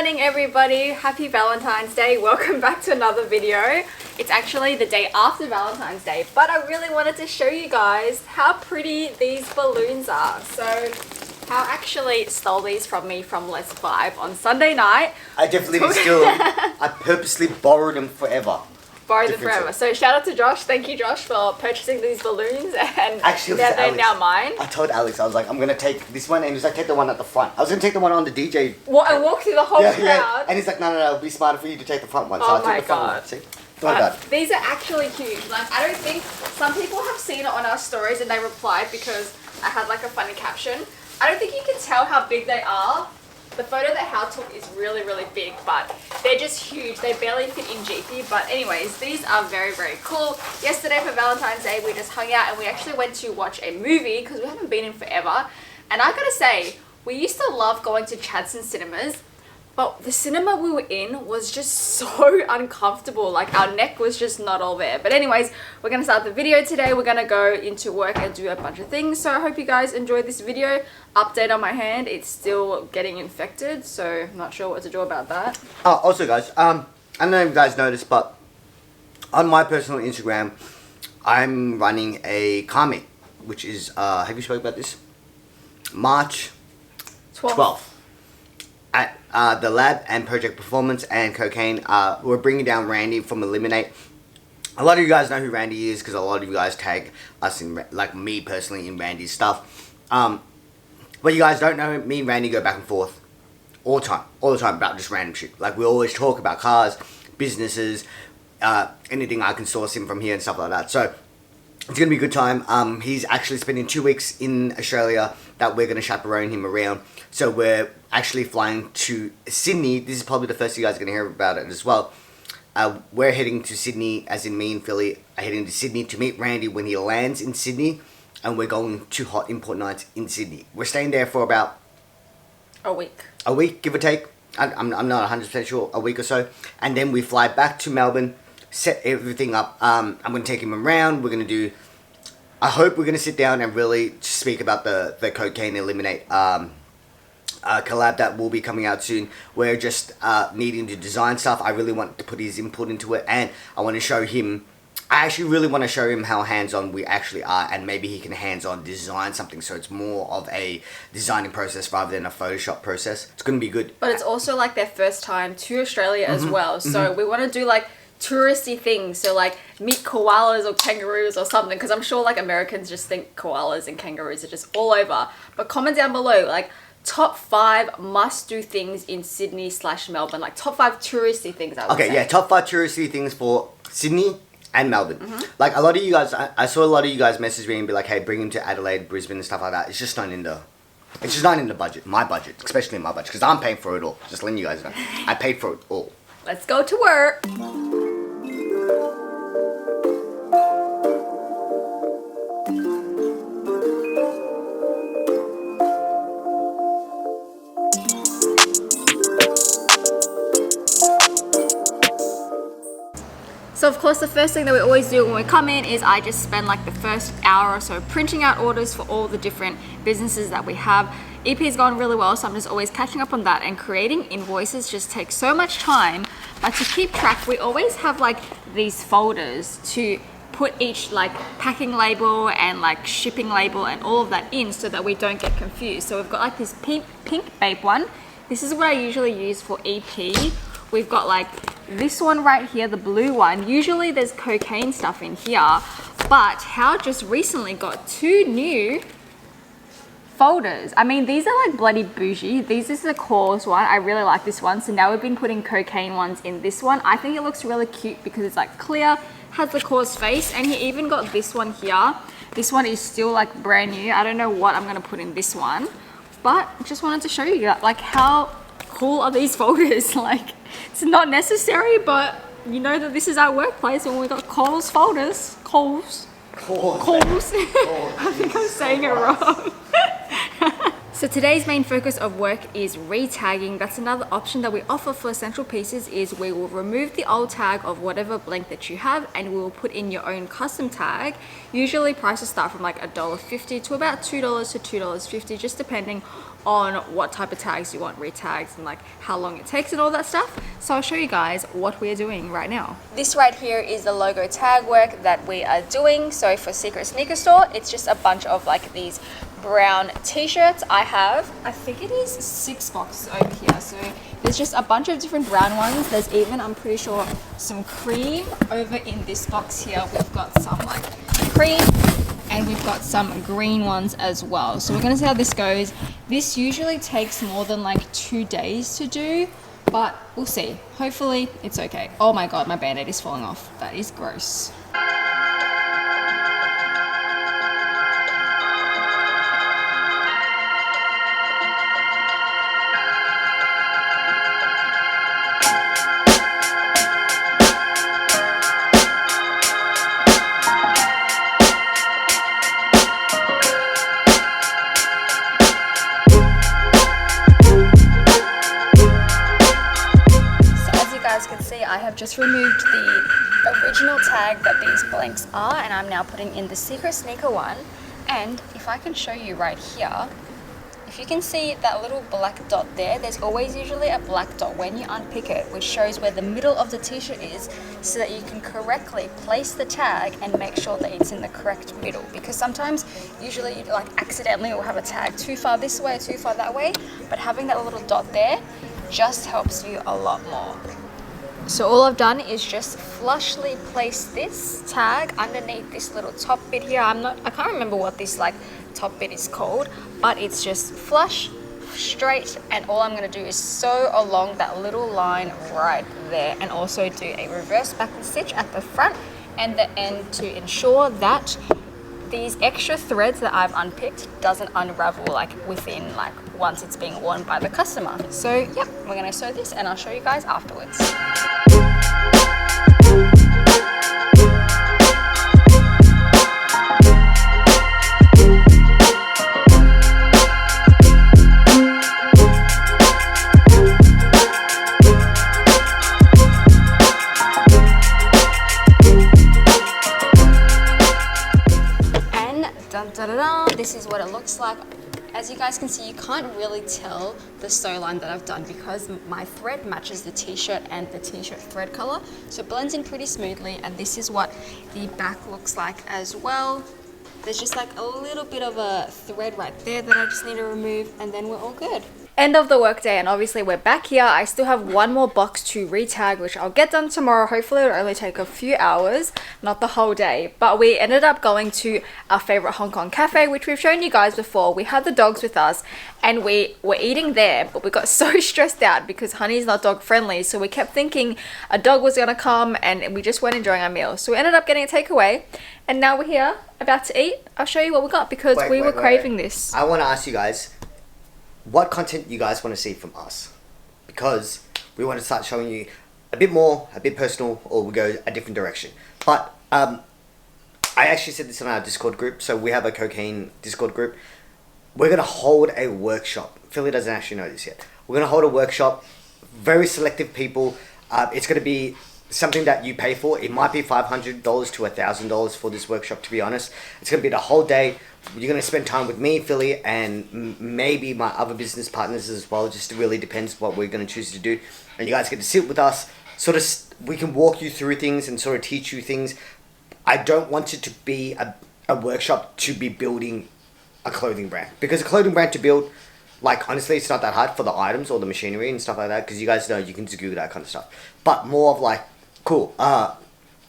morning everybody, happy Valentine's Day. Welcome back to another video. It's actually the day after Valentine's Day, but I really wanted to show you guys how pretty these balloons are. So Hao actually stole these from me from Let's Vibe on Sunday night. I definitely didn't steal them. I purposely borrowed them forever. Borrowed them forever. So shout out to Josh. Thank you, Josh, for purchasing these balloons, and actually, they're now mine. I told Alex, I was like, I'm gonna take this one, and he was like, take the one at the front. I was gonna take the one on the DJ. What? And walk through the whole crowd. Yeah. And he's like, no, it'll be smarter for you to take the front one. So Oh I took my the front god. one. See? Oh my god. These are actually huge. Like, I don't think some people have seen it on our stories and they replied because I had like a funny caption. I don't think you can tell how big they are. The photo that Hao took is really, really big, but they're just huge. They barely fit in Jeepy. But anyways, these are very, very cool. Yesterday for Valentine's Day, we just hung out and we actually went to watch a movie because we haven't been in forever. And I gotta say, we used to love going to Chadson cinemas, but the cinema we were in was just so uncomfortable. Like, our neck was just not all there. But anyways, we're gonna start the video today. We're gonna go into work and do a bunch of things. So I hope you guys enjoyed this video. Update on my hand, it's still getting infected, so I'm not sure what to do about that. Oh, also guys, I don't know if you guys noticed, but on my personal Instagram, I'm running a comic, which is, have you spoken about this? March 12th. At the lab and Project Performance and KOKAINE, we're bringing down Randy from Eliminate. A lot of you guys know who Randy is because a lot of you guys tag us in, like me personally, in Randy's stuff. But you guys don't know, me and Randy go back and forth all the time about just random shit. Like, we always talk about cars, businesses, anything I can source him from here and stuff like that. So it's gonna be a good time. He's actually spending 2 weeks in Australia that we're gonna chaperone him around. So we're actually flying to Sydney. This is probably the first you guys are gonna hear about it as well. We're heading to Sydney, as in me and Philly are heading to Sydney to meet Randy when he lands in Sydney, and we're going to Hot Import Nights in Sydney. We're staying there for about a week. A week, give or take. I'm not 100% sure, a week or so. And then we fly back to Melbourne, set everything up. I'm going to take him around. We're going to do, I hope we're going to sit down and really speak about the KOKAINE Eliminate collab that will be coming out soon. We're just needing to design stuff. I really want to put his input into it, and I want to show him, I actually really want to show him how hands-on we actually are, and maybe he can hands-on design something so it's more of a designing process rather than a Photoshop process. It's going to be good. But it's also like their first time to Australia as well. So we want to do like touristy things. So like meet koalas or kangaroos or something, because I'm sure like Americans just think koalas and kangaroos are just all over. But comment down below like top 5 must-do things in Sydney/Melbourne, like top 5 touristy things. I would say. Yeah, top 5 touristy things for Sydney and Melbourne. Like, a lot of you guys, I saw a lot of you guys message me and be like, hey, bring him to Adelaide, Brisbane and stuff like that. It's just not in the budget, my budget, especially my budget, because I'm paying for it all. Just letting you guys know, I paid for it all. Let's go to work. So of course the first thing that we always do when we come in is I just spend like the first hour or so printing out orders for all the different businesses that we have. EP's gone really well, so I'm just always catching up on that, and creating invoices just takes so much time. But to keep track, we always have like these folders to put each like packing label and like shipping label and all of that in so that we don't get confused. So we've got like this pink Babe one. This is what I usually use for EP. We've got like this one right here, the blue one. Usually there's KOKAINE stuff in here, but Hao just recently got 2 new folders. I mean, these are like bloody bougie. This is the KAWS one. I really like this one. So now we've been putting KOKAINE ones in this one. I think it looks really cute because it's like clear, has the KAWS face, and he even got this one here. This one is still like brand new. I don't know what I'm gonna put in this one, but just wanted to show you that, like, how cool are these folders? Like, it's not necessary, but you know that this is our workplace when we got KAWS folders. KAWS. I think I'm saying it wrong. So today's main focus of work is re-tagging. That's another option that we offer for essential pieces, is we will remove the old tag of whatever blank that you have and we will put in your own custom tag. Usually prices start from like $1.50 to about $2 to $2.50, just depending on what type of tags you want re-tagged and like how long it takes and all that stuff. So I'll show you guys what we are doing right now. This right here is the logo tag work that we are doing. So for Secret Sneaker Store, it's just a bunch of like these brown t-shirts. I think it is 6 boxes over here. So there's just a bunch of different brown ones. There's even, I'm pretty sure, some cream over in this box here. We've got some like cream and we've got some green ones as well. So we're gonna see how this goes. This usually takes more than like 2 days to do, but we'll see. Hopefully it's okay. Oh my God, my band-aid is falling off. That is gross. I have just removed the original tag that these blanks are, and I'm now putting in the Secret Sneaker one. And if I can show you right here, if you can see that little black dot there, there's always usually a black dot when you unpick it, which shows where the middle of the t-shirt is, so that you can correctly place the tag and make sure that it's in the correct middle. Because sometimes, usually you like accidentally will have a tag too far this way, too far that way, but having that little dot there just helps you a lot more. So all I've done is just flushly place this tag underneath this little top bit here. I can't remember what this like top bit is called, but it's just flush, straight, and all I'm gonna do is sew along that little line right there, and also do a reverse backward stitch at the front and the end to ensure that these extra threads that I've unpicked doesn't unravel like within like once it's being worn by the customer. So yep, we're gonna sew this and I'll show you guys afterwards. This is what it looks like. As you guys can see, you can't really tell the sew line that I've done because my thread matches the t-shirt and the t-shirt thread color, so it blends in pretty smoothly. And this is what the back looks like as well. There's just like a little bit of a thread right there that I just need to remove, and then we're all good. End of the workday, and obviously we're back here. I still have one more box to re-tag, which I'll get done tomorrow. Hopefully it'll only take a few hours, not the whole day. But we ended up going to our favorite Hong Kong cafe, which we've shown you guys before. We had the dogs with us and we were eating there, but we got so stressed out because Honey's not dog friendly. So we kept thinking a dog was gonna come, and we just weren't enjoying our meal. So we ended up getting a takeaway, and now we're here about to eat. I'll show you what we got because we were craving this. I want to ask you guys what content you guys want to see from us, because we want to start showing you a bit more, a bit personal, or we go a different direction. But I actually said this on our Discord group, so we have a KOKAINE Discord group. We're going to hold a workshop. Philly doesn't actually know this yet. We're going to hold a workshop, very selective people. It's going to be something that you pay for. It might be $500 to $1,000 for this workshop, to be honest. It's going to be the whole day. You're going to spend time with me, Philly, and maybe my other business partners as well. Just really depends what we're going to choose to do. And you guys get to sit with us. Sort of, we can walk you through things and sort of teach you things. I don't want it to be a workshop to be building a clothing brand. Because a clothing brand to build, like, honestly, it's not that hard for the items or the machinery and stuff like that. Because you guys know you can just Google that kind of stuff. But more of like, cool,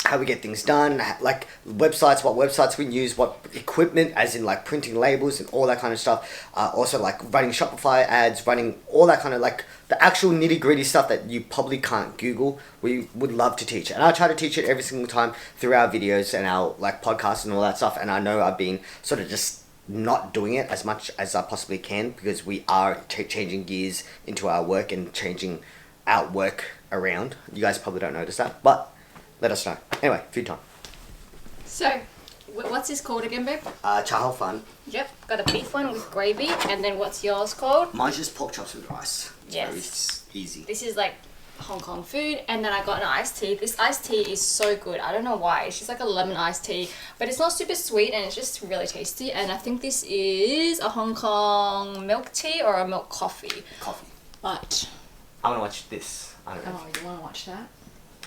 how we get things done, like websites, what websites we use, what equipment, as in like printing labels and all that kind of stuff. Also like running Shopify ads, running all that kind of like the actual nitty gritty stuff that you probably can't Google. We would love to teach it. And I try to teach it every single time through our videos and our like podcasts and all that stuff. And I know I've been sort of just not doing it as much as I possibly can because we are changing gears into our work and changing our work around. You guys probably don't notice that, but let us know. Anyway, food time. So, What's this called again, babe? Chahal fun. Yep, got a beef one with gravy. And then what's yours called? Mine's just pork chops with rice. Yes. Very easy. This is like Hong Kong food. And then I got an iced tea. This iced tea is so good. I don't know why. It's just like a lemon iced tea. But it's not super sweet and it's just really tasty. And I think this is a Hong Kong milk tea or a milk coffee. Coffee. But I want to watch this. I don't know. oh, you want to watch that?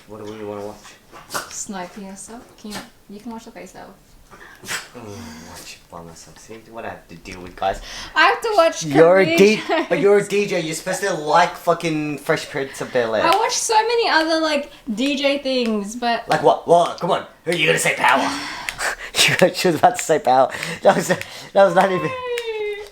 What do we want to watch? Sniping yourself? You can watch it by yourself. Watch it by myself. See what I have to deal with, guys. I have to watch You're a Korean DJ, but you're a DJ. You're supposed to like fucking Fresh Prince of Bel Air. I watch so many other like DJ things, but Like what? What? Come on. Who are you gonna say? Power. She was about to say Power. That was not even.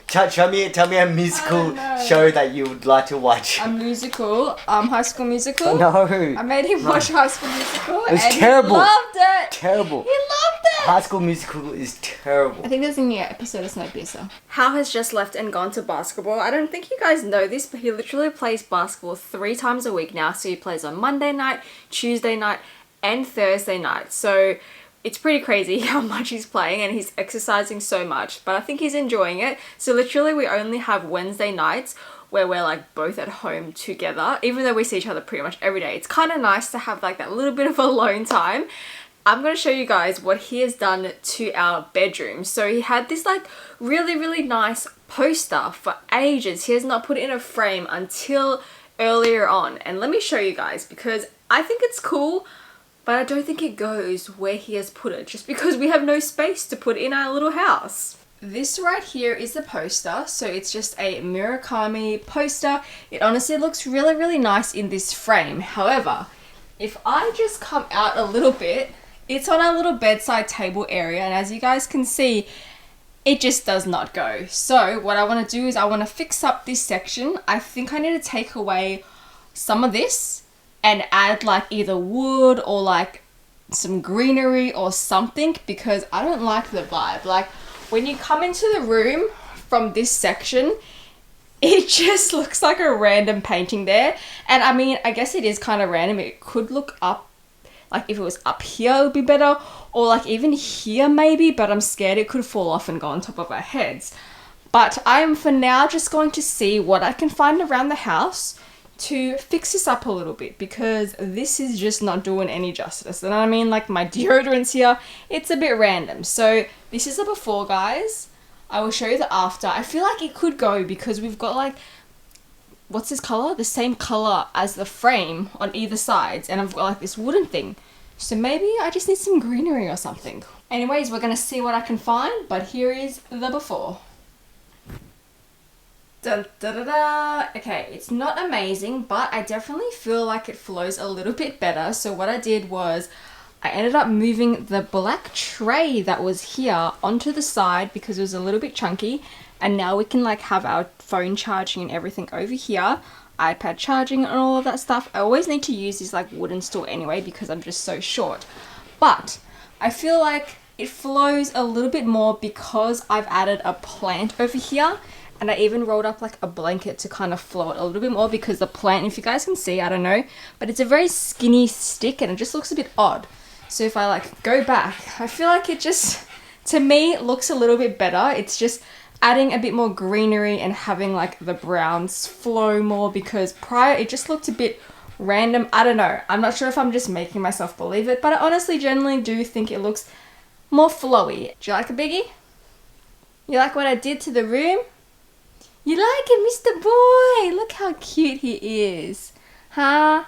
Tell me a musical show that you would like to watch. a musical, High School Musical. No. I made him watch High School Musical. It was and terrible. He loved it. Terrible. He loved it. High School Musical is terrible. I think there's a new episode of Snowpiercer. Hao has just left and gone to basketball. I don't think you guys know this, but he literally plays basketball 3 times a week now. So he plays on Monday night, Tuesday night, and Thursday night. So it's pretty crazy how much he's playing and he's exercising so much, but I think he's enjoying it. So literally we only have Wednesday nights where we're like both at home together, even though we see each other pretty much every day. It's kind of nice to have like that little bit of alone time. I'm going to show you guys what he has done to our bedroom. So he had this like really nice poster for ages. He has not put it in a frame until earlier on. And let me show you guys because I think it's cool, but I don't think it goes where he has put it just because we have no space to put in our little house. This right here is the poster. So it's just a Murakami poster. It honestly looks really nice in this frame. However, if I just come out a little bit, it's on our little bedside table area. And as you guys can see, it just does not go. So what I want to do is I want to fix up this section. I think I need to take away some of this and add like either wood or like some greenery or something because I don't like the vibe. Like when you come into the room from this section, it just looks like a random painting there. And I mean, I guess it is kind of random. It could look up, like if it was up here it would be better, or like even here maybe, but I'm scared it could fall off and go on top of our heads. But I am for now just going to see what I can find around the house to fix this up a little bit because this is just not doing any justice. And I mean, like my deodorants here, it's a bit random. So this is the before, guys. I will show you the after. I feel like it could go because we've got like, what's this color? The same color as the frame on either sides, and I've got like this wooden thing. So maybe I just need some greenery or something. Anyways, we're gonna see what I can find, but here is the before. Dun, da, da, da. Okay, it's not amazing, but I definitely feel like it flows a little bit better. So what I did was I ended up moving the black tray that was here onto the side because it was a little bit chunky, and now we can like have our phone charging and everything over here, iPad charging and all of that stuff. I always need to use this like wooden stool anyway because I'm just so short, but I feel like it flows a little bit more because I've added a plant over here. And I even rolled up like a blanket to kind of flow it a little bit more because the plant, if you guys can see, I don't know, but it's a very skinny stick and it just looks a bit odd. So if I like go back, I feel like it just, to me, looks a little bit better. It's just adding a bit more greenery and having like the browns flow more because prior it just looked a bit random. I don't know. I'm not sure if I'm just making myself believe it, but I honestly generally do think it looks more flowy. Do you like a biggie? You like what I did to the room? You like it, Mr. Boy? Look how cute he is. Huh?